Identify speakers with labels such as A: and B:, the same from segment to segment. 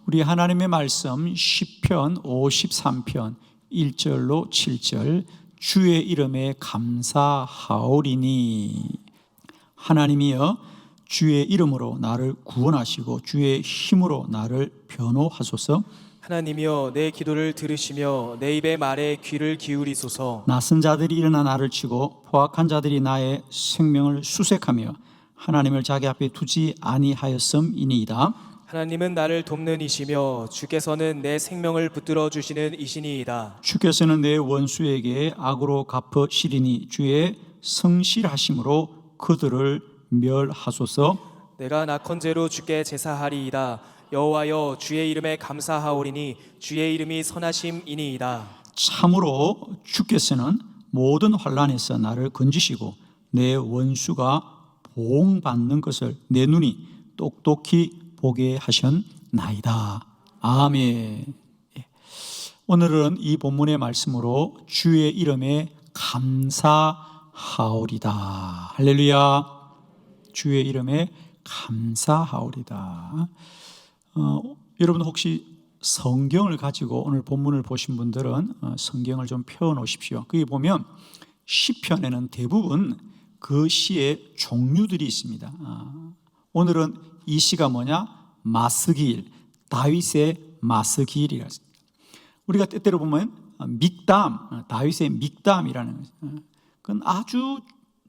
A: 우리 하나님의 말씀 시편 53편 1절로 7절 주의 이름에 감사하오리니 하나님이여 주의 이름으로 나를 구원하시고 주의 힘으로 나를 변호하소서.
B: 하나님이여 내 기도를 들으시며 내 입의 말에 귀를 기울이소서.
A: 낯선 자들이 일어나 나를 치고 포악한 자들이 나의 생명을 수색하며 하나님을 자기 앞에 두지 아니하였음이니이다.
B: 하나님은 나를 돕는 이시며 주께서는 내 생명을 붙들어 주시는 이시니이다.
A: 주께서는 내 원수에게 악으로 갚으시리니 주의 성실하심으로 그들을 멸하소서.
B: 내가 낙헌제로 주께 제사하리이다. 여호와여 주의 이름에 감사하오리니 주의 이름이 선하심이니이다.
A: 참으로 주께서는 모든 환난에서 나를 건지시고 내 원수가 보응받는 것을 내 눈이 똑똑히 보게 하셨나이다. 아멘. 오늘은 이 본문의 말씀으로 주의 이름에 감사하오리다. 할렐루야. 주의 이름에 감사하오리다. 여러분 혹시 성경을 가지고 오늘 본문을 보신 분들은 성경을 좀 펴 놓으십시오. 거기 보면 시편에는 대부분 그 시의 종류들이 있습니다. 오늘은 이 시가 뭐냐? 마스길, 다윗의 마스길이라 했습니다. 우리가 때때로 보면 믹담, 다윗의 믹담이라는 것이 그건 아주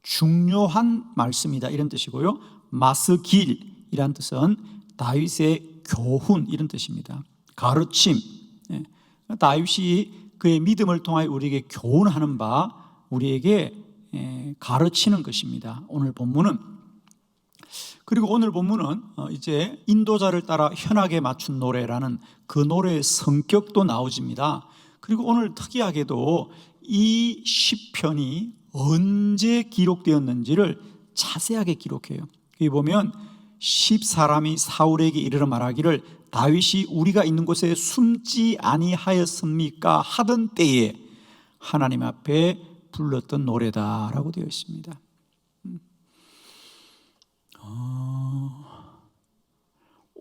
A: 중요한 말씀이다 이런 뜻이고요. 마스길이란 뜻은 다윗의 교훈 이런 뜻입니다. 가르침. 다윗이 그의 믿음을 통하여 우리에게 교훈하는 바 우리에게 가르치는 것입니다. 오늘 본문은. 그리고 오늘 본문은 이제 인도자를 따라 현악에 맞춘 노래라는 그 노래의 성격도 나오집니다. 그리고 오늘 특이하게도 이 시편이 언제 기록되었는지를 자세하게 기록해요. 여기 보면 10사람이 사울에게 이르러 말하기를 다윗이 우리가 있는 곳에 숨지 아니하였습니까? 하던 때에 하나님 앞에 불렀던 노래다라고 되어 있습니다.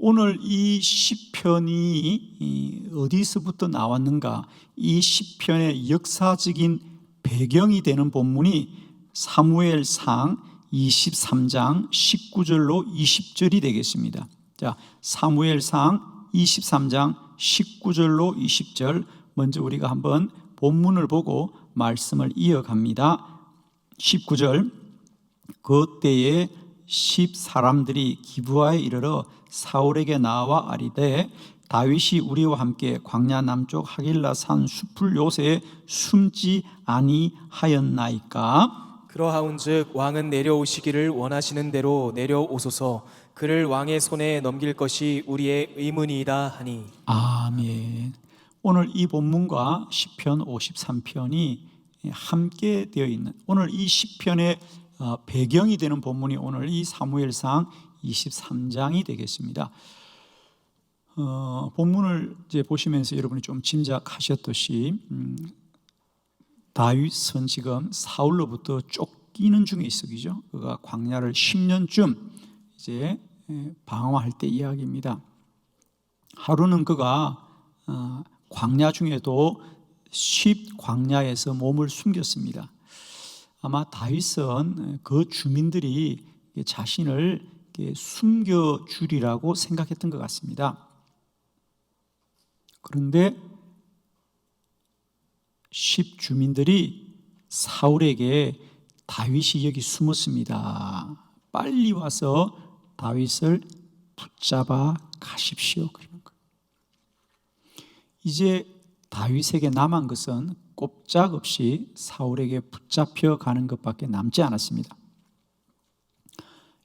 A: 오늘 이 시편이 어디서부터 나왔는가? 이 시편의 역사적인 배경이 되는 본문이 사무엘상 23장 19절로 20절이 되겠습니다. 자, 사무엘상 23장 19절로 20절 먼저 우리가 한번 본문을 보고 말씀을 이어갑니다. 19절 그때에 10사람들이 기브아에 이르러 사울에게 나와 아리되 다윗이 우리와 함께 광야 남쪽 하길라 산 숲을 요새에 숨지 아니하였나이까?
B: 그러하온즉 왕은 내려오시기를 원하시는 대로 내려오소서. 그를 왕의 손에 넘길 것이 우리의 의문이다 하니.
A: 아멘. 오늘 이 본문과 시편 53편이 함께 되어 있는 오늘 이 시편의 배경이 되는 본문이 오늘 이 사무엘상 23장이 되겠습니다. 본문을 이제 보시면서 여러분이 좀 짐작하셨듯이 다윗은 지금 사울로부터 쫓기는 중에 있으죠. 그가 광야를 10년쯤 이제 방황할 때 이야기입니다. 하루는 그가 광야 중에도 광야에서 몸을 숨겼습니다. 아마 다윗은 그 주민들이 자신을 숨겨주리라고 생각했던 것 같습니다. 그런데 주민들이 사울에게 다윗이 여기 숨었습니다. 빨리 와서 다윗을 붙잡아 가십시오. 이제 다윗에게 남은 것은 꼼짝없이 사울에게 붙잡혀 가는 것밖에 남지 않았습니다.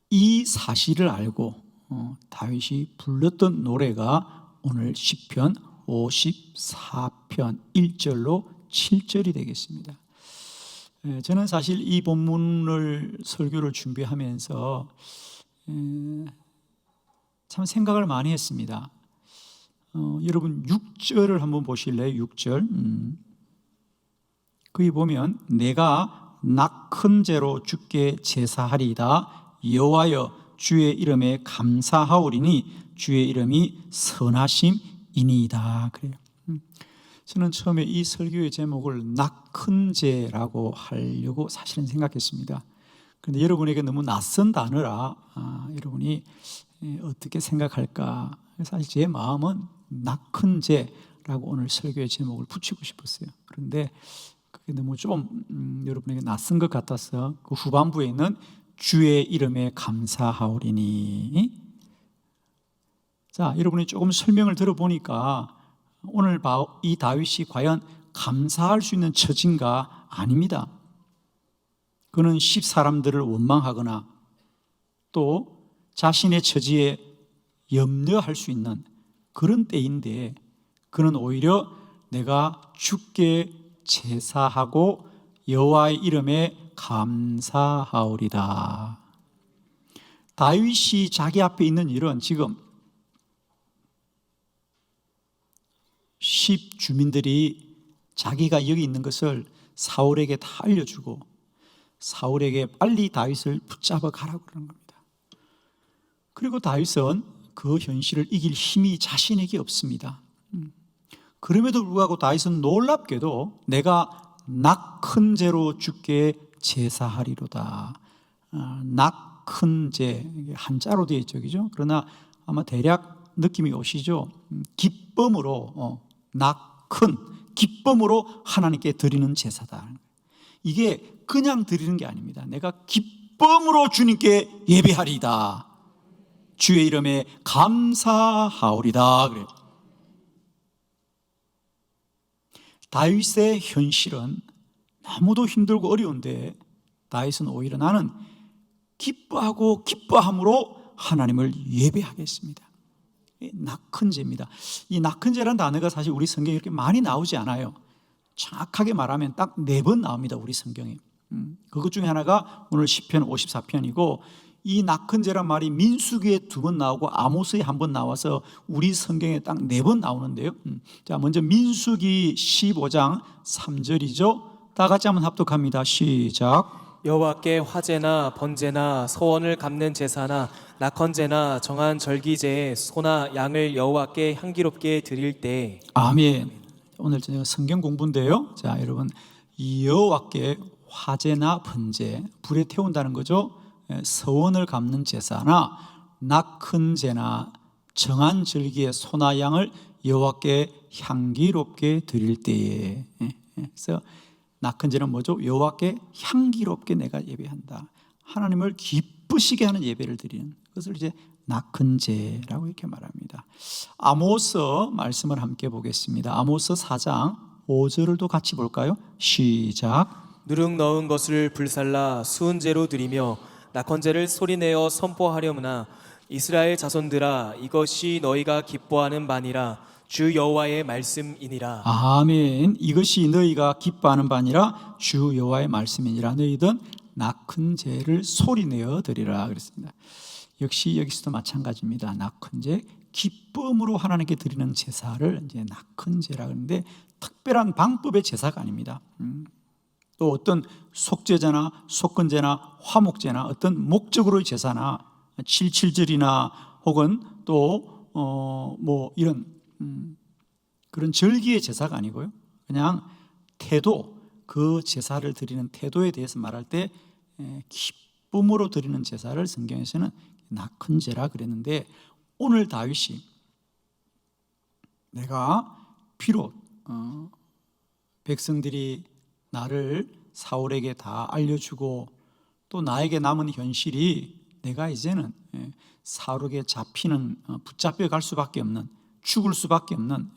A: 이 사실을 알고 다윗이 불렀던 노래가 오늘 시편 54편 1절로 7절이 되겠습니다. 저는 사실 이 본문을 설교를 준비하면서 참 생각을 많이 했습니다. 여러분 6절을 한번 보실래요? 6절. 거기 보면 내가 낙헌제로 주께 제사하리이다. 여호와여 주의 이름에 감사하오리니 주의 이름이 선하심이니이다. 그래요. 저는 처음에 이 설교의 제목을 낙헌제라고 하려고 사실은 생각했습니다. 그런데 여러분에게 너무 낯선 단어라 여러분이 어떻게 생각할까? 사실 제 마음은 낙헌제라고 오늘 설교의 제목을 붙이고 싶었어요. 그런데 그게 너무 좀 여러분에게 낯선 것 같아서 그 후반부에 있는 주의 이름에 감사하오리니. 자, 여러분이 조금 설명을 들어보니까 오늘 이 다윗이 과연 감사할 수 있는 처지인가? 아닙니다. 그는 10사람들을 원망하거나 또 자신의 처지에 염려할 수 있는 그런 때인데 그는 오히려 내가 주께 제사하고 여호와의 이름에 감사하오리다. 다윗이 자기 앞에 있는 일은 지금 10 주민들이 자기가 여기 있는 것을 사울에게 다 알려주고 사울에게 빨리 다윗을 붙잡아 가라고 그러는 겁니다. 그리고 다윗은 그 현실을 이길 힘이 자신에게 없습니다. 그럼에도 불구하고 다윗은 놀랍게도 내가 낙헌제로 주께 제사하리로다. 낙헌제 한자로 되어 있죠, 그죠? 그러나 아마 대략 느낌이 오시죠? 기쁨으로 낙헌 기쁨으로 하나님께 드리는 제사다. 이게 그냥 드리는 게 아닙니다. 내가 기쁨으로 주님께 예배하리이다. 주의 이름에 감사하오리다. 그래요. 다윗의 현실은 너무도 힘들고 어려운데 다윗은 오히려 나는 기뻐하고 기뻐함으로 하나님을 예배하겠습니다. 낙헌제입니다. 이 낙헌제라는 단어가 사실 우리 성경에 이렇게 많이 나오지 않아요. 정확하게 말하면 딱 4번 나옵니다. 우리 성경에. 그것 중에 하나가 오늘 시편 54편이고 이 낙헌제란 말이 민수기에 2번 나오고 아모스에 1번 나와서 우리 성경에 딱 4번 나오는데요. 자, 먼저 민수기 15장 3절이죠. 다 같이 한번 합독합니다. 시작.
B: 여호와께 화제나 번제나 서원을 갚는 제사나 낙헌제나 정한 절기제에 소나 양을 여호와께 향기롭게 드릴 때.
A: 아멘. 오늘 저녁 성경 공부인데요. 자, 여러분 여호와께 화제나 번제 불에 태운다는 거죠. 서원을 갚는 제사나 낙헌제나 정한 절기의 소나 양을 여호와께 향기롭게 드릴 때에. 그래서 낙헌제는 뭐죠? 여호와께 향기롭게 내가 예배한다. 하나님을 기쁘시게 하는 예배를 드리는 것을 이제 낙헌제라고 이렇게 말합니다. 아모스 말씀을 함께 보겠습니다. 아모스 4장 5절을 또 같이 볼까요? 시작.
B: 누룩 넣은 것을 불살라 수은제로 드리며 낙헌제를 소리내어 선포하려무나 이스라엘 자손들아 이것이 너희가 기뻐하는 바니라 주 여호와의 말씀이니라.
A: 아멘. 이것이 너희가 기뻐하는 바니라 주 여호와의 말씀이니라. 너희든 낙헌제를 소리내어 드리라 그랬습니다. 역시 여기서도 마찬가지입니다. 낙헌제 기쁨으로 하나님께 드리는 제사를 이제 낙헌제라 그러는데 특별한 방법의 제사가 아닙니다. 또 어떤 속죄제나 속건제나 화목제나 어떤 목적으로의 제사나 7.7절이나 혹은 또 뭐 이런 그런 절기의 제사가 아니고요. 그냥 태도, 그 제사를 드리는 태도에 대해서 말할 때 기쁨으로 드리는 제사를 성경에서는 낙헌제라 그랬는데 오늘 다윗이 내가 비록 백성들이 나를 사울에게 다 알려주고 또 나에게 남은 현실이 내가 이제는 사울에게 잡히는 붙잡혀 갈 수밖에 없는 죽을 수밖에 없는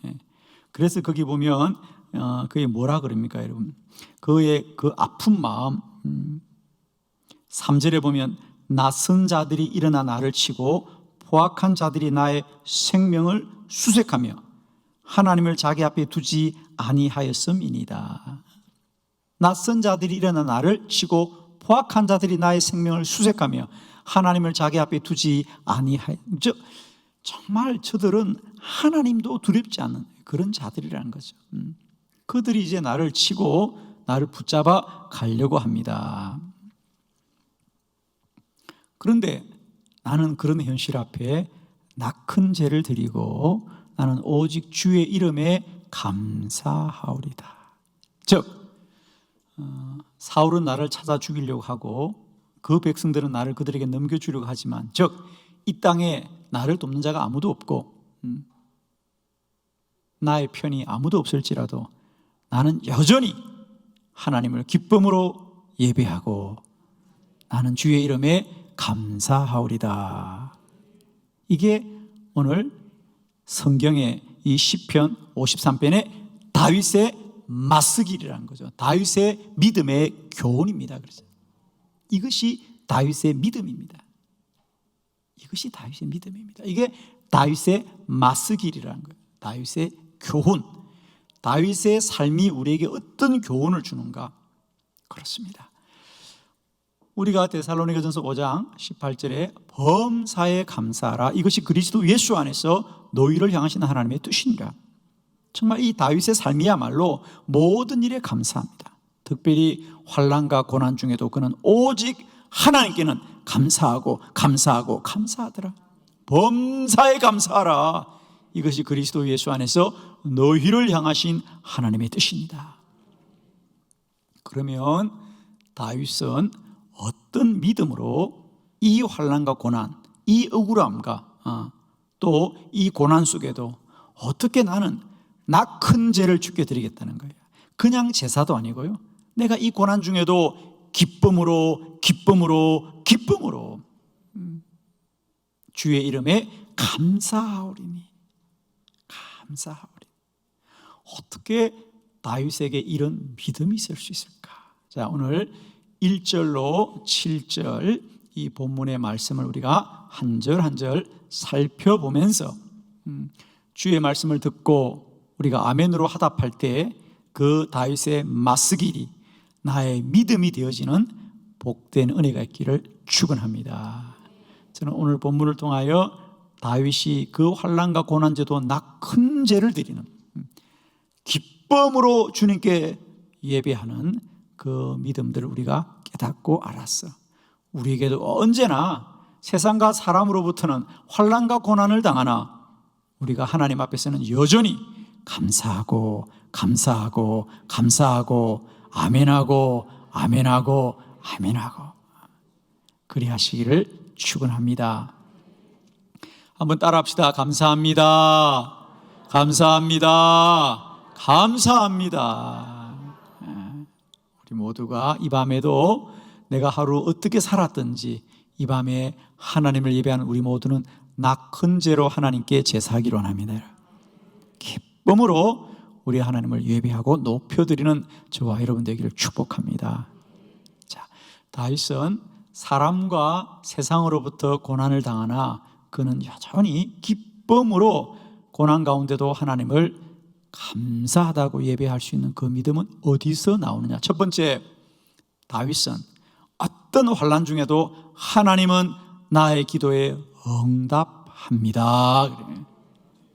A: 그래서 거기 보면 그게 뭐라 그럽니까 여러분? 그의 그 아픈 마음 3절에 보면 낯선 자들이 일어나 나를 치고 포악한 자들이 나의 생명을 수색하며 하나님을 자기 앞에 두지 아니하였음이니이다. 낯선 자들이 일어나 나를 치고 포악한 자들이 나의 생명을 수색하며 하나님을 자기 앞에 두지 아니하였죠. 정말 저들은 하나님도 두렵지 않는 그런 자들이라는 거죠. 그들이 이제 나를 치고 나를 붙잡아 가려고 합니다. 그런데 나는 그런 현실 앞에 낙큰 제를 드리고 나는 오직 주의 이름에 감사하오리다. 즉 사울은 나를 찾아 죽이려고 하고 그 백성들은 나를 그들에게 넘겨주려고 하지만, 즉 이 땅에 나를 돕는 자가 아무도 없고 나의 편이 아무도 없을지라도 나는 여전히 하나님을 기쁨으로 예배하고 나는 주의 이름에 감사하오리다. 이게 오늘 성경의 이 시편 53편의 다윗의 맞서길이라는 거죠. 다윗의 믿음의 교훈입니다. 그래서 이것이 다윗의 믿음입니다. 이것이 다윗의 믿음입니다. 이게 다윗의 맞서길이라는 거예요. 다윗의 교훈. 다윗의 삶이 우리에게 어떤 교훈을 주는가? 그렇습니다. 우리가 데살로니가전서 5장 18절에 범사에 감사하라. 이것이 그리스도 예수 안에서 너희를 향하신 하나님의 뜻이니라. 정말 이 다윗의 삶이야말로 모든 일에 감사합니다. 특별히 환난과 고난 중에도 그는 오직 하나님께는 감사하더라. 범사에 감사하라. 이것이 그리스도 예수 안에서 너희를 향하신 하나님의 뜻입니다. 그러면 다윗은 어떤 믿음으로 이 환난과 고난, 이 억울함과 또 이 고난 속에도 어떻게 나는 나 큰 죄를 주께 드리겠다는 거예요. 그냥 제사도 아니고요, 내가 이 고난 중에도 기쁨으로 주의 이름에 감사하오리니. 어떻게 다윗에게 이런 믿음이 있을 수 있을까? 자, 오늘 1절로 7절 이 본문의 말씀을 우리가 한 절 한 절 살펴보면서 주의 말씀을 듣고 우리가 아멘으로 화답할 때 그 다윗의 맞서길이 나의 믿음이 되어지는 복된 은혜가 있기를 축원합니다. 저는 오늘 본문을 통하여 다윗이 그 환난과 고난제도 나 큰 죄를 드리는 기쁨으로 주님께 예배하는 그 믿음들을 우리가 깨닫고 알았어. 우리에게도 언제나 세상과 사람으로부터는 환난과 고난을 당하나 우리가 하나님 앞에서는 여전히 감사하고 아멘하고 그리하시기를 축원합니다. 한번 따라합시다. 감사합니다. 우리 모두가 이 밤에도 내가 하루 어떻게 살았든지 이 밤에 하나님을 예배하는 우리 모두는 낙헌 제로 하나님께 제사하기로 합니다. 기쁨으로 우리 하나님을 예배하고 높여드리는 저와 여러분 되기를 축복합니다. 자, 다윗은 사람과 세상으로부터 고난을 당하나 그는 여전히 기쁨으로 고난 가운데도 하나님을 감사하다고 예배할 수 있는 그 믿음은 어디서 나오느냐? 첫 번째, 다윗은 어떤 환난 중에도 하나님은 나의 기도에 응답합니다.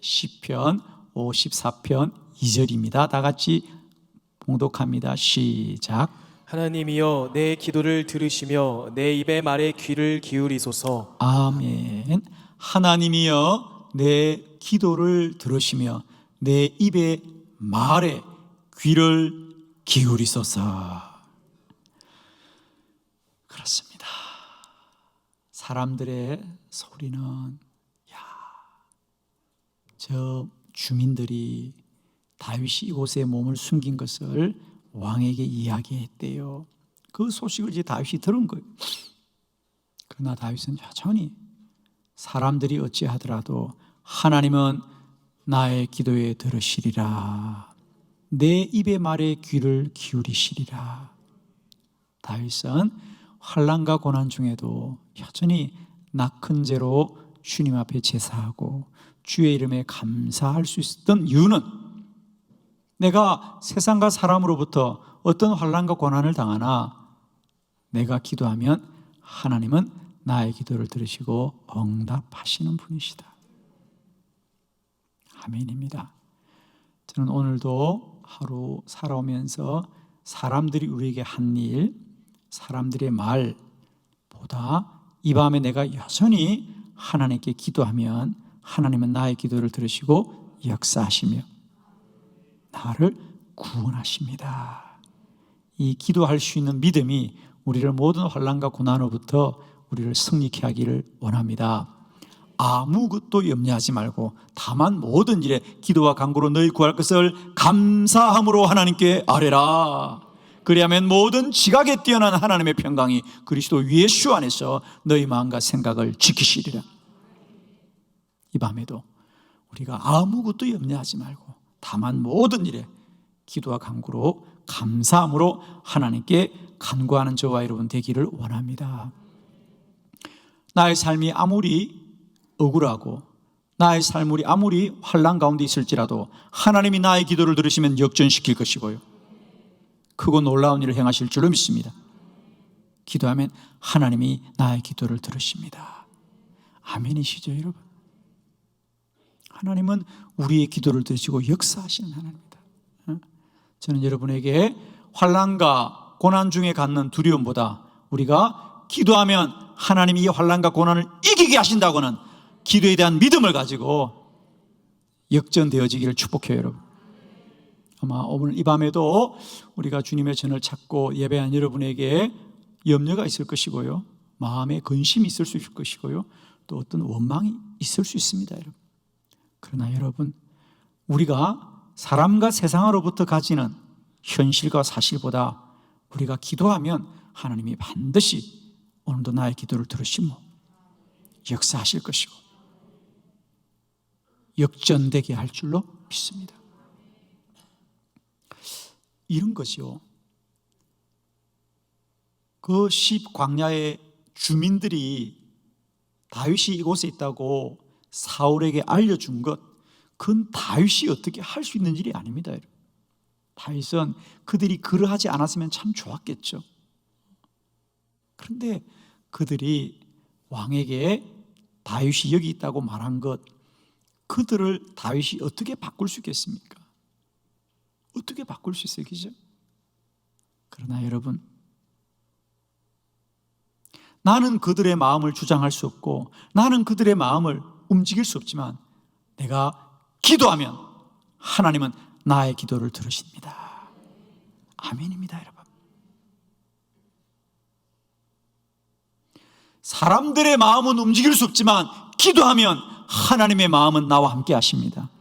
A: 시편 54편 2절입니다. 다 같이 봉독합니다. 시작.
B: 하나님이여 내 기도를 들으시며 내 입의 말에 귀를 기울이소서.
A: 아멘. 하나님이여 내 기도를 들으시며 내 입의 말에 귀를 기울이소서. 그렇습니다. 사람들의 소리는 저 주민들이 다윗이 이곳에 몸을 숨긴 것을 왕에게 이야기했대요. 그 소식을 이제 다윗이 들은 거예요. 그러나 다윗은 여전히 사람들이 어찌하더라도 하나님은 나의 기도에 들으시리라. 내 입의 말에 귀를 기울이시리라. 다윗은 환난과 고난 중에도 여전히 낙헌 제로 주님 앞에 제사하고 주의 이름에 감사할 수 있었던 이유는 내가 세상과 사람으로부터 어떤 환난과 고난을 당하나 내가 기도하면 하나님은 나의 기도를 들으시고 응답하시는 분이시다. 아멘입니다. 저는 오늘도 하루 살아오면서 사람들이 우리에게 한 일, 사람들의 말보다 이 밤에 내가 여전히 하나님께 기도하면 하나님은 나의 기도를 들으시고 역사하시며 나를 구원하십니다. 이 기도할 수 있는 믿음이 우리를 모든 환난과 고난으로부터 우리를 승리케 하기를 원합니다. 아무것도 염려하지 말고 다만 모든 일에 기도와 간구로 너희 구할 것을 감사함으로 하나님께 아뢰라. 그리하면 모든 지각에 뛰어난 하나님의 평강이 그리스도 예수 안에서 너희 마음과 생각을 지키시리라. 이 밤에도 우리가 아무것도 염려하지 말고 다만 모든 일에 기도와 간구로 감사함으로 하나님께 간구하는 저와 여러분 되기를 원합니다. 나의 삶이 아무리 억울하고 나의 삶이 아무리 환난 가운데 있을지라도 하나님이 나의 기도를 들으시면 역전시킬 것이고요, 크고 놀라운 일을 행하실 줄로 믿습니다. 기도하면 하나님이 나의 기도를 들으십니다. 아멘이시죠, 여러분? 하나님은 우리의 기도를 들으시고 역사하시는 하나님입니다. 저는 여러분에게 환난과 고난 중에 갖는 두려움보다 우리가 기도하면 하나님이 이 환난과 고난을 이기게 하신다고는 기도에 대한 믿음을 가지고 역전되어지기를 축복해요, 여러분. 아마 오늘 이 밤에도 우리가 주님의 전을 찾고 예배한 여러분에게 염려가 있을 것이고요, 마음에 근심이 있을 수 있을 것이고요, 또 어떤 원망이 있을 수 있습니다, 여러분. 그러나 여러분, 우리가 사람과 세상으로부터 가지는 현실과 사실보다 우리가 기도하면 하나님이 반드시 오늘도 나의 기도를 들으시고 역사하실 것이고 역전되게 할 줄로 믿습니다. 이런 것이요, 그 십 광야의 주민들이 다윗이 이곳에 있다고 사울에게 알려준 것, 그건 다윗이 어떻게 할 수 있는 일이 아닙니다. 다윗은 그들이 그러하지 않았으면 참 좋았겠죠. 그런데 그들이 왕에게 다윗이 여기 있다고 말한 것, 그들을 다윗이 어떻게 바꿀 수 있겠습니까? 어떻게 바꿀 수 있어요, 그죠? 그러나 여러분, 나는 그들의 마음을 주장할 수 없고 나는 그들의 마음을 움직일 수 없지만 내가 기도하면 하나님은 나의 기도를 들으십니다. 아멘입니다, 여러분. 사람들의 마음은 움직일 수 없지만 기도하면 하나님의 마음은 나와 함께 하십니다.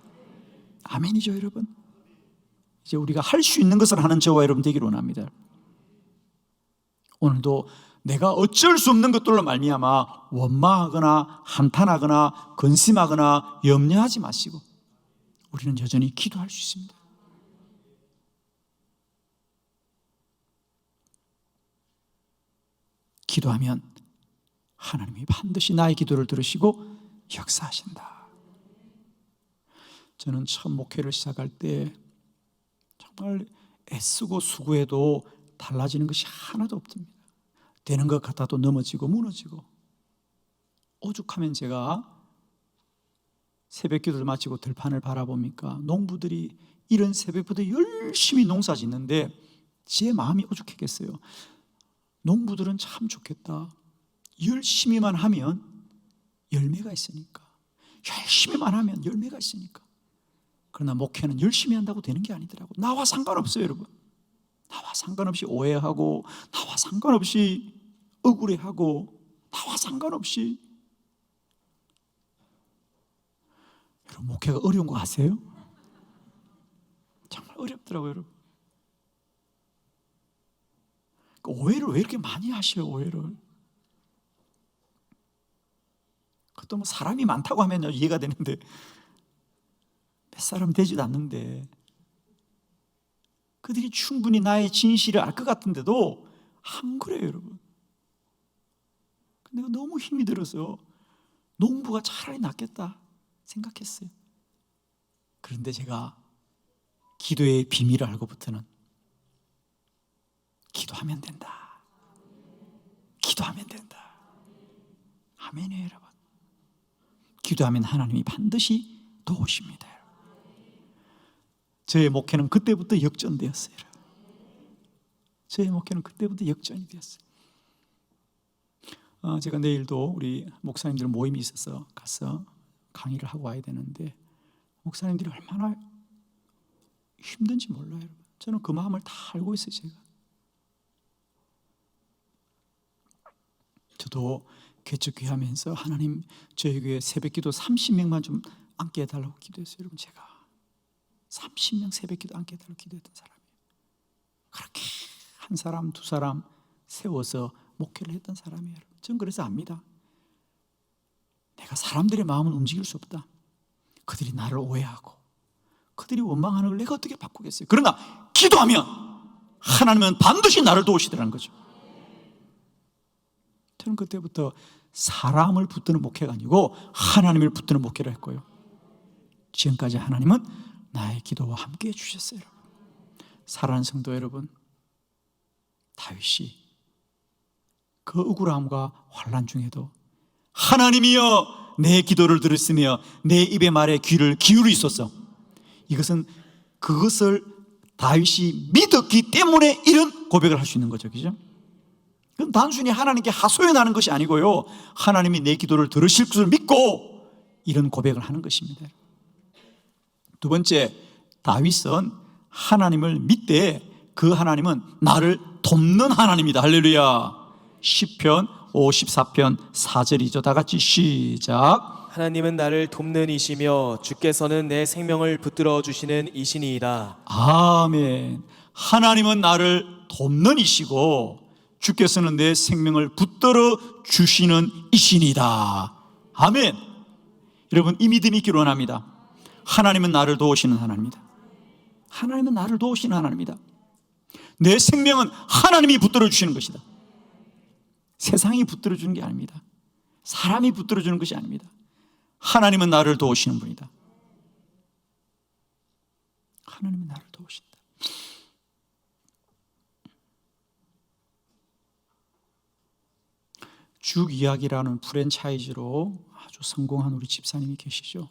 A: 아멘이죠, 여러분. 이제 우리가 할 수 있는 것을 하는 저와 여러분 되기를 원합니다. 오늘도 내가 어쩔 수 없는 것들로 말미암아 원망하거나 한탄하거나 근심하거나 염려하지 마시고 우리는 여전히 기도할 수 있습니다. 기도하면 하나님이 반드시 나의 기도를 들으시고 역사하신다. 저는 처음 목회를 시작할 때 정말 애쓰고 수고해도 달라지는 것이 하나도 없습니다. 되는 것 같아도 넘어지고 무너지고, 오죽하면 제가 새벽 기도를 마치고 들판을 바라보니까 농부들이 이른 새벽부터 열심히 농사 짓는데 제 마음이 오죽했겠어요. 농부들은 참 좋겠다. 열심히만 하면 열매가 있으니까, 열심히만 하면 열매가 있으니까. 그러나 목회는 열심히 한다고 되는 게 아니더라고요. 나와 상관없어요, 여러분. 나와 상관없이 오해하고, 나와 상관없이 억울해하고, 나와 상관없이. 여러분, 목회가 어려운 거 아세요? 정말 어렵더라고요, 여러분. 오해를 왜 이렇게 많이 하셔요, 오해를? 그것도 뭐 사람이 많다고 하면 이해가 되는데 몇 사람 되지도 않는데, 그들이 충분히 나의 진실을 알 것 같은데도 안 그래요, 여러분. 내가 너무 힘이 들어서 농부가 차라리 낫겠다 생각했어요. 그런데 제가 기도의 비밀을 알고부터는 기도하면 된다. 기도하면 된다. 아멘이에요, 여러분. 기도하면 하나님이 반드시 도우십니다. 저의 목회는 그때부터 역전되었어요. 저의 목회는 그때부터 역전이 되었어요. 제가 내일도 우리 목사님들 모임이 있어서 가서 강의를 하고 와야 되는데 목사님들이 얼마나 힘든지 몰라요. 저는 그 마음을 다 알고 있어요. 저도 개척교회하면서 하나님 저희 교회 새벽기도 30명만 좀 앉게 해달라고 기도했어요. 여러분, 제가 30명 새벽기도 앉게 해달라고 기도했던 사람이에요. 그렇게 한 사람 두 사람 세워서 목회를 했던 사람이에요. 저는 그래서 압니다. 내가 사람들의 마음을 움직일 수 없다. 그들이 나를 오해하고 그들이 원망하는 걸 내가 어떻게 바꾸겠어요. 그러나 기도하면 하나님은 반드시 나를 도우시더라는 거죠. 저는 그때부터 사람을 붙드는 목회가 아니고 하나님을 붙드는 목회를 했고요. 지금까지 하나님은 나의 기도와 함께 해주셨어요. 사랑하는 성도 여러분, 다윗이 그 억울함과 환난 중에도 하나님이여 내 기도를 들으시며 내 입의 말에 귀를 기울이소서. 이것은 그것을 다윗이 믿었기 때문에 이런 고백을 할 수 있는 거죠. 그죠? 그건 단순히 하나님께 하소연하는 것이 아니고요, 하나님이 내 기도를 들으실 것을 믿고 이런 고백을 하는 것입니다. 두 번째, 다윗은 하나님을 믿되 그 하나님은 나를 돕는 하나님이다. 할렐루야. 시편 54편 4절이죠. 다 같이 시작.
B: 하나님은 나를 돕는 이시며 주께서는 내 생명을 붙들어 주시는 이신이이다.
A: 아멘. 하나님은 나를 돕는 이시고 주께서는 내 생명을 붙들어 주시는 이신이다. 아멘. 여러분, 이 믿음이 있기를 원합니다. 하나님은 나를 도우시는 하나님이다. 하나님은 나를 도우시는 하나님이다. 내 생명은 하나님이 붙들어 주시는 것이다. 세상이 붙들어 주는 게 아닙니다. 사람이 붙들어 주는 것이 아닙니다. 하나님은 나를 도우시는 분이다. 하나님은 나를 도우신다. 죽 이야기라는 프랜차이즈로 아주 성공한 우리 집사님이 계시죠.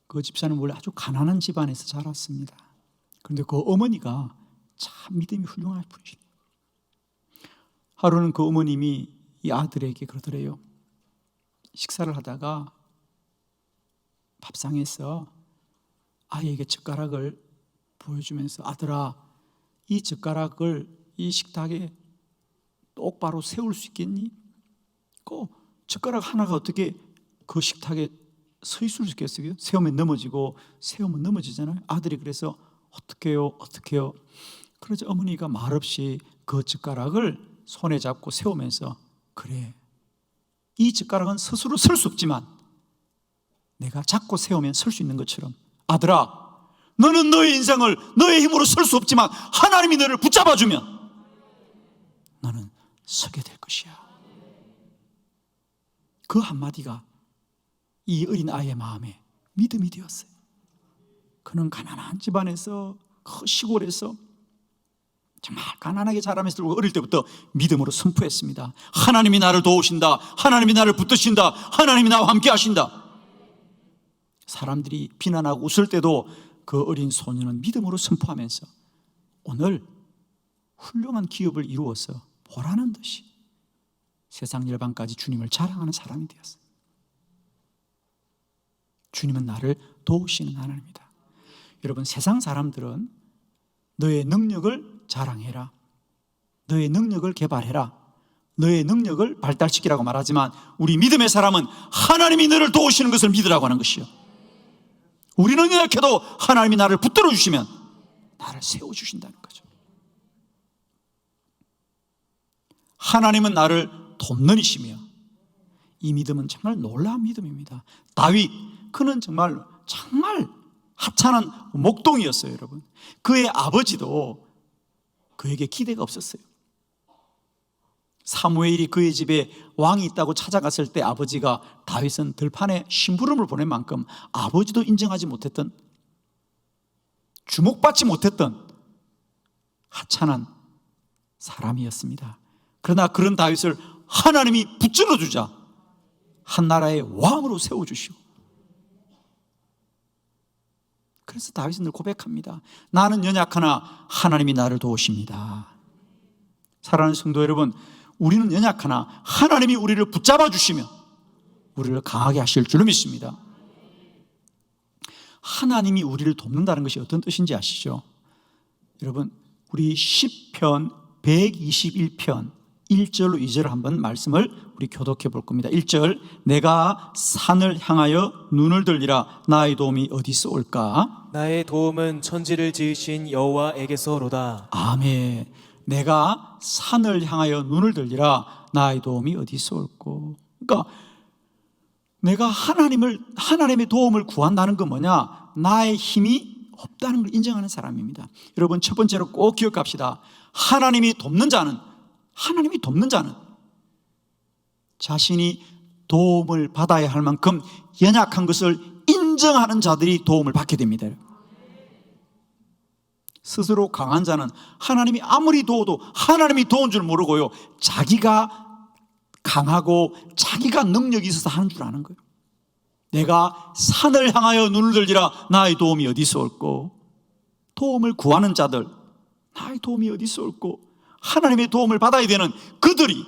A: 그 집사님은 원래 아주 가난한 집안에서 자랐습니다. 그런데 그 어머니가 참 믿음이 훌륭한 분이시네요. 하루는 그 어머님이 이 아들에게 그러더래요. 식사를 하다가 밥상에서 아이에게 젓가락을 보여주면서, 아들아, 이 젓가락을 이 식탁에 똑바로 세울 수 있겠니? 그 젓가락 하나가 어떻게 그 식탁에 서 있을 수 있겠어요? 세우면 넘어지고 세우면 넘어지잖아요. 아들이 그래서 어떡해요? 그러자 어머니가 말없이 그 젓가락을 손에 잡고 세우면서, 그래, 이 젓가락은 스스로 설 수 없지만 내가 잡고 세우면 설 수 있는 것처럼, 아들아, 너는 너의 인생을 너의 힘으로 설 수 없지만 하나님이 너를 붙잡아주면 너는 서게 될 것이야. 그 한마디가 이 어린 아이의 마음에 믿음이 되었어요. 그는 가난한 집안에서, 그 시골에서 정말 가난하게 자라면서 어릴 때부터 믿음으로 선포했습니다. 하나님이 나를 도우신다. 하나님이 나를 붙드신다. 하나님이 나와 함께 하신다. 사람들이 비난하고 웃을 때도 그 어린 소년은 믿음으로 선포하면서 오늘 훌륭한 기업을 이루어서 보라는 듯이 세상 열방까지 주님을 자랑하는 사람이 되었어요. 주님은 나를 도우시는 하나님입니다. 여러분, 세상 사람들은 너의 능력을 자랑해라, 너의 능력을 개발해라, 너의 능력을 발달시키라고 말하지만 우리 믿음의 사람은 하나님이 너를 도우시는 것을 믿으라고 하는 것이요, 우리는 연약해도 하나님이 나를 붙들어 주시면 나를 세워주신다는 거죠. 하나님은 나를 돕는 이시며, 이 믿음은 정말 놀라운 믿음입니다. 다윗, 그는 정말 하찮은 목동이었어요. 여러분, 그의 아버지도 그에게 기대가 없었어요. 사무엘이 그의 집에 왕이 있다고 찾아갔을 때 아버지가 다윗은 들판에 심부름을 보낸 만큼 아버지도 인정하지 못했던, 주목받지 못했던 하찮은 사람이었습니다. 그러나 그런 다윗을 하나님이 붙들어 주자 한 나라의 왕으로 세워주시고, 그래서 다윗은 늘 고백합니다. 나는 연약하나 하나님이 나를 도우십니다. 사랑하는 성도 여러분, 우리는 연약하나 하나님이 우리를 붙잡아 주시면 우리를 강하게 하실 줄로 믿습니다. 하나님이 우리를 돕는다는 것이 어떤 뜻인지 아시죠? 여러분, 우리 시편 121편 1절로 2절 한번 말씀을 우리 교독해 볼 겁니다. 1절, 내가 산을 향하여 눈을 들리라. 나의 도움이 어디서 올까?
B: 나의 도움은 천지를 지으신 여호와에게서로다.
A: 아멘. 내가 산을 향하여 눈을 들리라. 나의 도움이 어디서 올고? 그러니까 내가 하나님의 도움을 구한다는 건 뭐냐? 나의 힘이 없다는 걸 인정하는 사람입니다. 여러분, 첫 번째로 꼭 기억합시다. 하나님이 돕는 자는 자신이 도움을 받아야 할 만큼 연약한 것을 인정하는 자들이 도움을 받게 됩니다. 스스로 강한 자는 하나님이 아무리 도워도 하나님이 도운 줄 모르고요, 자기가 강하고 자기가 능력이 있어서 하는 줄 아는 거예요. 내가 산을 향하여 눈을 들리라. 나의 도움이 어디서 올꼬? 도움을 구하는 자들, 나의 도움이 어디서 올꼬? 하나님의 도움을 받아야 되는 그들이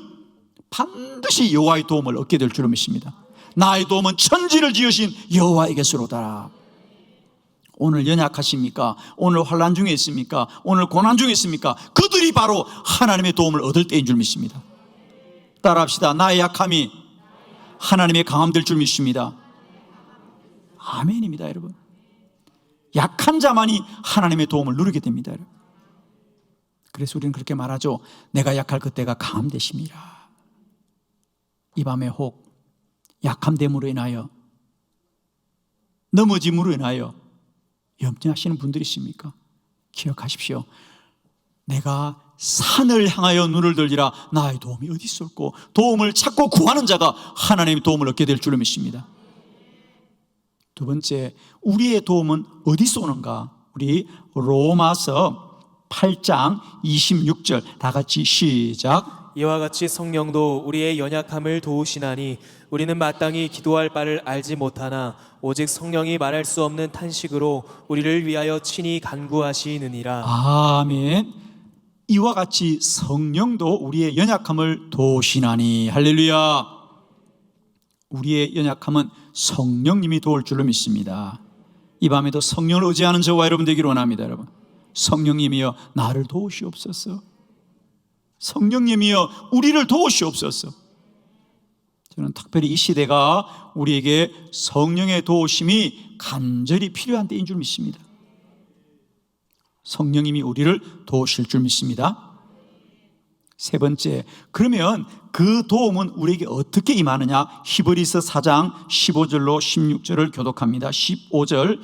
A: 반드시 여호와의 도움을 얻게 될 줄로 믿습니다. 나의 도움은 천지를 지으신 여호와에게서로다. 오늘 연약하십니까? 오늘 환난 중에 있습니까? 오늘 고난 중에 있습니까? 그들이 바로 하나님의 도움을 얻을 때인 줄 믿습니다. 따라합시다. 나의 약함이 하나님의 강함 될 줄 믿습니다. 아멘입니다, 여러분. 약한 자만이 하나님의 도움을 누리게 됩니다, 여러분. 그래서 우리는 그렇게 말하죠. 내가 약할 그때가 강함 되심이라. 이 밤에 혹 약함됨으로 인하여, 넘어짐으로 인하여 염려하시는 분들이 있습니까? 기억하십시오. 내가 산을 향하여 눈을 들리라. 나의 도움이 어디 있을꼬? 도움을 찾고 구하는 자가 하나님의 도움을 얻게 될 줄로 믿습니다. 두 번째, 우리의 도움은 어디서 오는가? 우리 로마서 8장 26절 다 같이 시작.
B: 이와 같이 성령도 우리의 연약함을 도우시나니 우리는 마땅히 기도할 바를 알지 못하나 오직 성령이 말할 수 없는 탄식으로 우리를 위하여 친히 간구하시느니라.
A: 아멘. 이와 같이 성령도 우리의 연약함을 도우시나니. 할렐루야. 우리의 연약함은 성령님이 도울 줄로 믿습니다. 이 밤에도 성령을 의지하는 저와 여러분 되기를 원합니다. 여러분, 성령님이여 나를 도우시옵소서. 성령님이여 우리를 도우시옵소서. 저는 특별히 이 시대가 우리에게 성령의 도우심이 간절히 필요한 때인 줄 믿습니다. 성령님이 우리를 도우실 줄 믿습니다. 세 번째, 그러면 그 도움은 우리에게 어떻게 임하느냐? 히브리서 4장 15절로 16절을 교독합니다. 15절,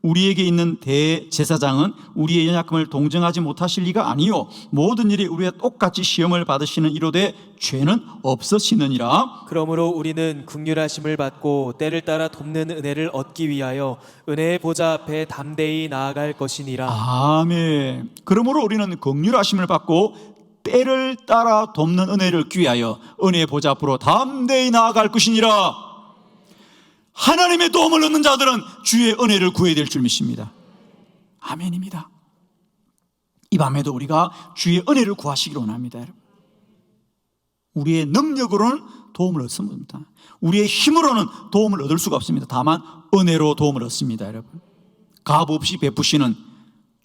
A: 우리에게 있는 대제사장은 우리의 연약함을 동정하지 못하실 리가 아니요 모든 일이 우리와 똑같이 시험을 받으시는 이로되 죄는 없으시느니라.
B: 그러므로 우리는 긍휼하심을 받고 때를 따라 돕는 은혜를 얻기 위하여 은혜의 보좌 앞에 담대히 나아갈 것이니라.
A: 아멘. 그러므로 우리는 긍휼하심을 받고 때를 따라 돕는 은혜를 얻기 위하여 은혜의 보좌 앞으로 담대히 나아갈 것이니라. 하나님의 도움을 얻는 자들은 주의 은혜를 구해야 될 줄 믿습니다. 아멘입니다. 이 밤에도 우리가 주의 은혜를 구하시기를 원합니다. 여러분, 우리의 능력으로는 도움을 얻습니다. 우리의 힘으로는 도움을 얻을 수가 없습니다. 다만 은혜로 도움을 얻습니다. 여러분, 값 없이 베푸시는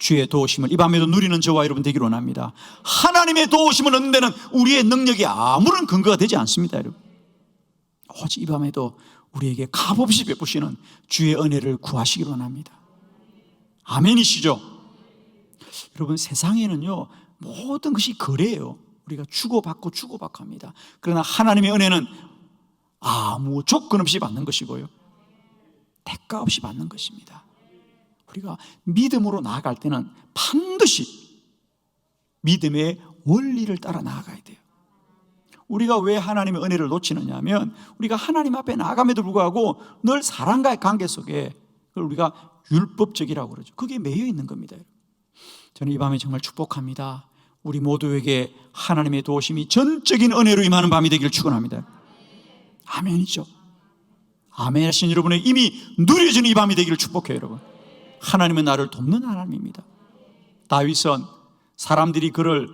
A: 주의 도우심을 이 밤에도 누리는 저와 여러분 되기를 원합니다. 하나님의 도우심을 얻는 데는 우리의 능력이 아무런 근거가 되지 않습니다. 여러분, 오직 이 밤에도 우리에게 값없이 베푸시는 주의 은혜를 구하시기를 원합니다. 아멘이시죠? 여러분, 세상에는요 모든 것이 거래예요. 우리가 주고받고 합니다. 그러나 하나님의 은혜는 아무 조건 없이 받는 것이고요, 대가 없이 받는 것입니다. 우리가 믿음으로 나아갈 때는 반드시 믿음의 원리를 따라 나아가야 돼요. 우리가 왜 하나님의 은혜를 놓치느냐 하면, 우리가 하나님 앞에 나아감에도 불구하고 늘 사랑과의 관계 속에, 그걸 우리가 율법적이라고 그러죠. 그게 매여 있는 겁니다. 저는 이 밤에 정말 축복합니다. 우리 모두에게 하나님의 도우심이 전적인 은혜로 임하는 밤이 되기를 축원합니다. 아멘이죠. 아멘 하신 여러분의 이미 누려지는 이 밤이 되기를 축복해요. 여러분, 하나님은 나를 돕는 하나님입니다. 다윗은 사람들이 그를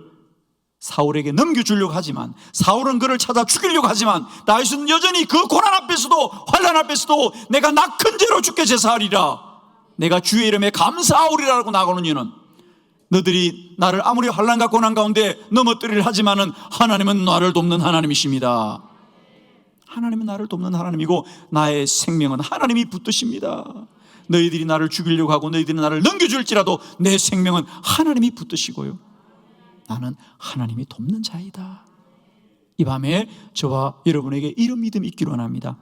A: 사울에게 넘겨주려고 하지만, 사울은 그를 찾아 죽이려고 하지만, 다윗은 여전히 그 고난 앞에서도, 환난 앞에서도 내가 낙한 죄로 주께 제사하리라, 내가 주의 이름에 감사하오리라고 나가는 이유는, 너들이 나를 아무리 환난과 고난 가운데 넘어뜨리려 하지만은 하나님은 나를 돕는 하나님이십니다. 하나님은 나를 돕는 하나님이고 나의 생명은 하나님이 붙드십니다. 너희들이 나를 죽이려고 하고 너희들이 나를 넘겨줄지라도 내 생명은 하나님이 붙드시고요, 나는 하나님이 돕는 자이다. 이 밤에 저와 여러분에게 이런 믿음이 있기로 원합니다.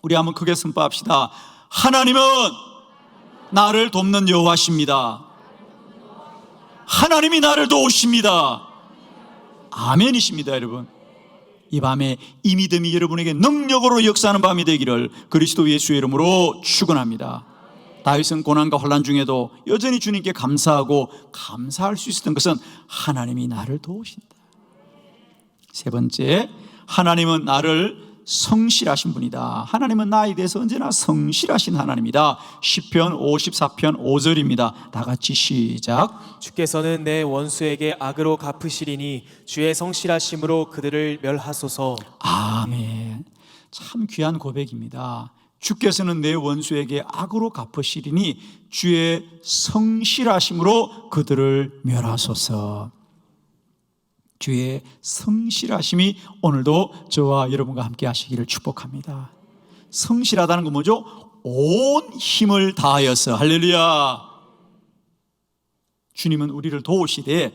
A: 우리 한번 크게 선포합시다. 하나님은 나를 돕는 여호와십니다. 하나님이 나를 도우십니다. 아멘이십니다. 여러분, 이 밤에 이 믿음이 여러분에게 능력으로 역사하는 밤이 되기를 그리스도 예수의 이름으로 축원합니다. 다윗은 고난과 환난 중에도 여전히 주님께 감사하고 감사할 수 있었던 것은 하나님이 나를 도우신다. 세 번째, 하나님은 나를 성실하신 분이다. 하나님은 나에 대해서 언제나 성실하신 하나님이다. 시편 54편 5절입니다. 다 같이 시작.
B: 주께서는 내 원수에게 악으로 갚으시리니 주의 성실하심으로 그들을 멸하소서.
A: 아멘. 참 귀한 고백입니다. 주께서는 내 원수에게 악으로 갚으시리니 주의 성실하심으로 그들을 멸하소서. 주의 성실하심이 오늘도 저와 여러분과 함께 하시기를 축복합니다. 성실하다는 건 뭐죠? 온 힘을 다하여서. 할렐루야. 주님은 우리를 도우시되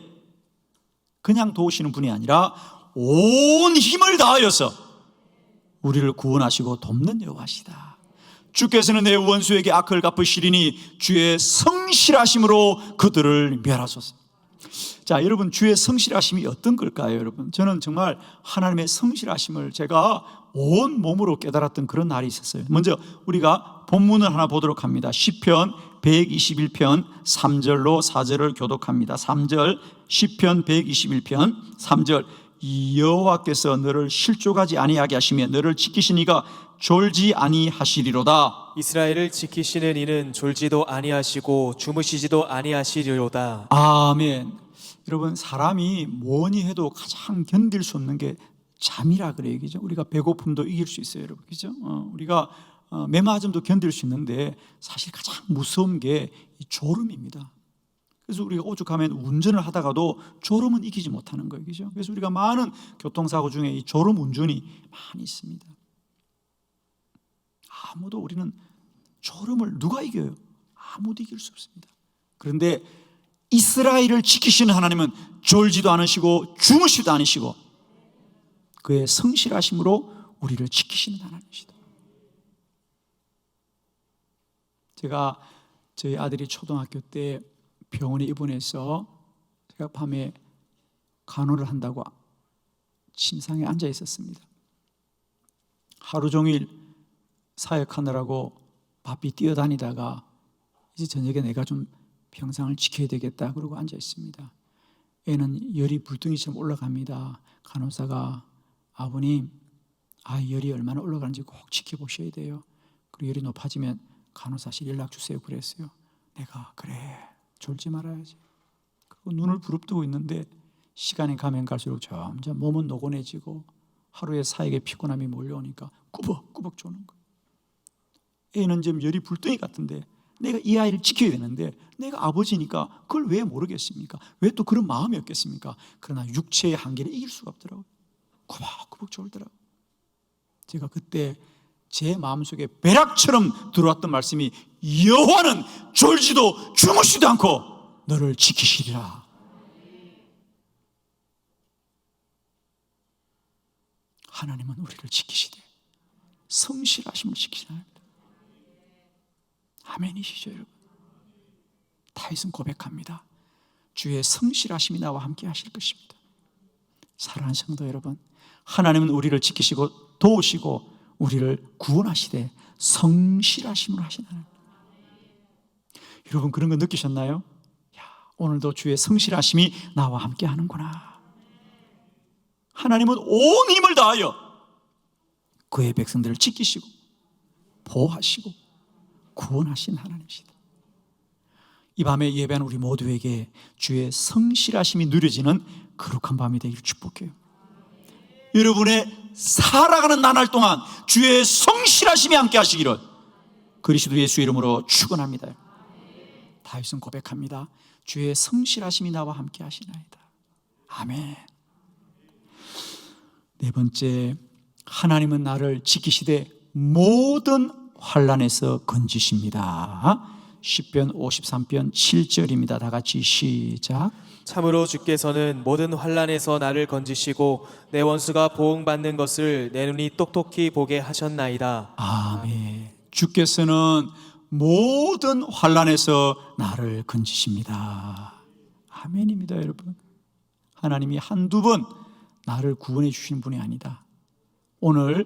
A: 그냥 도우시는 분이 아니라 온 힘을 다하여서 우리를 구원하시고 돕는 여호와시다. 주께서는 내 원수에게 악을 갚으시리니 주의 성실하심으로 그들을 멸하소서. 자, 여러분, 주의 성실하심이 어떤 걸까요? 여러분, 저는 정말 하나님의 성실하심을 제가 온 몸으로 깨달았던 그런 날이 있었어요. 먼저 우리가 본문을 하나 보도록 합니다. 시편 121편 3절로 4절을 교독합니다. 3절, 시편 121편 3절. 여호와께서 너를 실족하지 아니하게 하시며 너를 지키시니가 졸지 아니하시리로다.
B: 이스라엘을 지키시는 이는 졸지도 아니하시고 주무시지도 아니하시리로다.
A: 아멘. 여러분, 사람이 뭐니 해도 가장 견딜 수 없는 게 잠이라 그래요, 그죠? 우리가 배고픔도 이길 수 있어요, 여러분, 그죠? 우리가 메마름도 견딜 수 있는데 사실 가장 무서운 게 이 졸음입니다. 그래서 우리가 오죽하면 운전을 하다가도 졸음은 이기지 못하는 거예요, 그죠? 그래서 우리가 많은 교통사고 중에 이 졸음 운전이 많이 있습니다. 아무도, 우리는 졸음을 누가 이겨요? 아무도 이길 수 없습니다. 그런데 이스라엘을 지키시는 하나님은 졸지도 않으시고 주무시도 않으시고 그의 성실하심으로 우리를 지키시는 하나님이시다. 제가 저희 아들이 초등학교 때 병원에 입원해서 제가 밤에 간호를 한다고 침상에 앉아 있었습니다. 하루 종일 사역하느라고 바삐 뛰어다니다가 이제 저녁에 내가 좀 평상을 지켜야 되겠다 그러고 앉아 있습니다. 애는 열이 불덩이처럼 올라갑니다. 간호사가 아버님, 열이 얼마나 올라가는지 꼭 지켜보셔야 돼요. 그리고 열이 높아지면 간호사실 연락 주세요 그랬어요. 내가 그래, 졸지 말아야지. 그리고 눈을 부릅뜨고 있는데 시간이 가면 갈수록 점점 몸은 노곤해지고 하루의 사역에 피곤함이 몰려오니까 꾸벅꾸벅 조는 거예요. 애는 좀 열이 불덩이 같은데 내가 이 아이를 지켜야 되는데 내가 아버지니까 그걸 왜 모르겠습니까? 왜 또 그런 마음이 없겠습니까? 그러나 육체의 한계를 이길 수가 없더라고요. 꾸벅꾸벅 졸더라고요. 제가 그때 제 마음속에 벼락처럼 들어왔던 말씀이 여호와는 졸지도 주무시도 않고 너를 지키시리라. 하나님은 우리를 지키시되 성실하심을 지키시는 하나님입니다. 아멘이시죠, 여러분? 다윗은 고백합니다. 주의 성실하심이 나와 함께 하실 것입니다. 사랑하는 성도 여러분, 하나님은 우리를 지키시고 도우시고 우리를 구원하시되 성실하심으로 하시는 하나님. 여러분, 그런 거 느끼셨나요? 오늘도 주의 성실하심이 나와 함께 하는구나. 하나님은 온 힘을 다하여 그의 백성들을 지키시고 보호하시고 구원하신 하나님이시다. 이 밤에 예배하는 우리 모두에게 주의 성실하심이 누려지는 거룩한 밤이 되기를 축복해요. 여러분의 살아가는 나날 동안 주의 성실하심이 함께 하시기를 그리스도 예수 이름으로 축원합니다. 다윗은 고백합니다. 주의 성실하심이 나와 함께 하시나이다. 아멘. 네 번째, 하나님은 나를 지키시되 모든 환난에서 건지십니다. 시편 53편 7절입니다. 다 같이 시작.
B: 참으로 주께서는 모든 환난에서 나를 건지시고 내 원수가 보응받는 것을 내 눈이 똑똑히 보게 하셨나이다.
A: 아멘. 주께서는 모든 환난에서 나를 건지십니다. 아멘입니다, 여러분. 하나님이 한두 번 나를 구원해 주신 분이 아니다. 오늘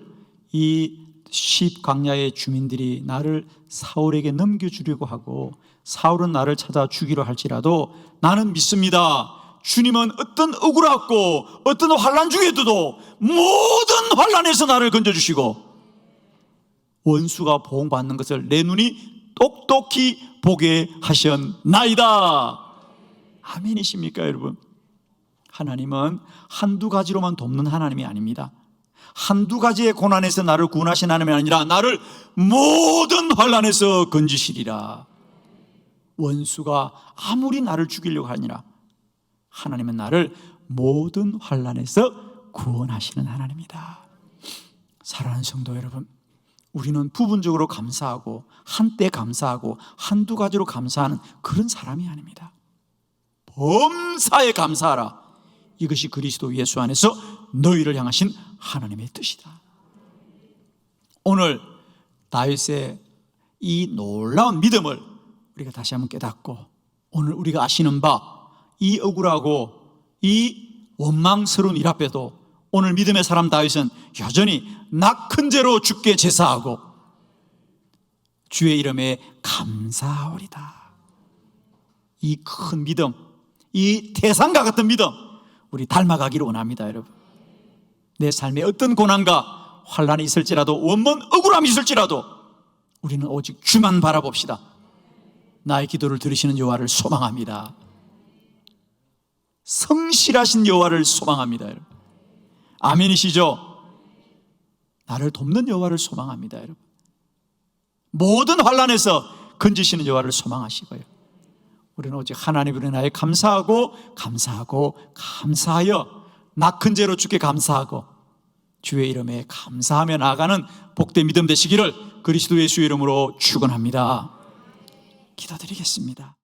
A: 이 십 광야의 주민들이 나를 사울에게 넘겨주려고 하고 사울은 나를 찾아 죽이려 할지라도 나는 믿습니다. 주님은 어떤 억울하고 어떤 환난 중에도 모든 환난에서 나를 건져주시고 원수가 보응받는 것을 내 눈이 똑똑히 보게 하셨나이다. 아멘이십니까, 여러분? 하나님은 한두 가지로만 돕는 하나님이 아닙니다. 한두 가지의 고난에서 나를 구원하신 하나님이 아니라 나를 모든 환난에서 건지시리라. 원수가 아무리 나를 죽이려고 하니라 하나님은 나를 모든 환난에서 구원하시는 하나님이다. 사랑하는 성도 여러분, 우리는 부분적으로 감사하고 한때 감사하고 한두 가지로 감사하는 그런 사람이 아닙니다. 범사에 감사하라. 이것이 그리스도 예수 안에서 너희를 향하신 하나님의 뜻이다. 오늘 다윗의 이 놀라운 믿음을 우리가 다시 한번 깨닫고 오늘 우리가 아시는 바 이 억울하고 이 원망스러운 일 앞에도 오늘 믿음의 사람 다윗은 여전히 낙큰 죄로 주께 제사하고 주의 이름에 감사하오리다. 이 큰 믿음, 이 태산과 같은 믿음 우리 닮아가기를 원합니다. 여러분, 내 삶에 어떤 고난과 환난이 있을지라도 원문 억울함이 있을지라도 우리는 오직 주만 바라봅시다. 나의 기도를 들으시는 여호와를 소망합니다. 성실하신 여호와를 소망합니다. 여러분, 아멘이시죠? 나를 돕는 여호와를 소망합니다. 여러분, 모든 환난에서 건지시는 여호와를 소망하시고요. 우리는 오직 하나님으로 나의 감사하고 감사하여 낙큰 죄로 주께 감사하고 주의 이름에 감사하며 나아가는 복된 믿음 되시기를 그리스도 예수 이름으로 축원합니다. 기도드리겠습니다.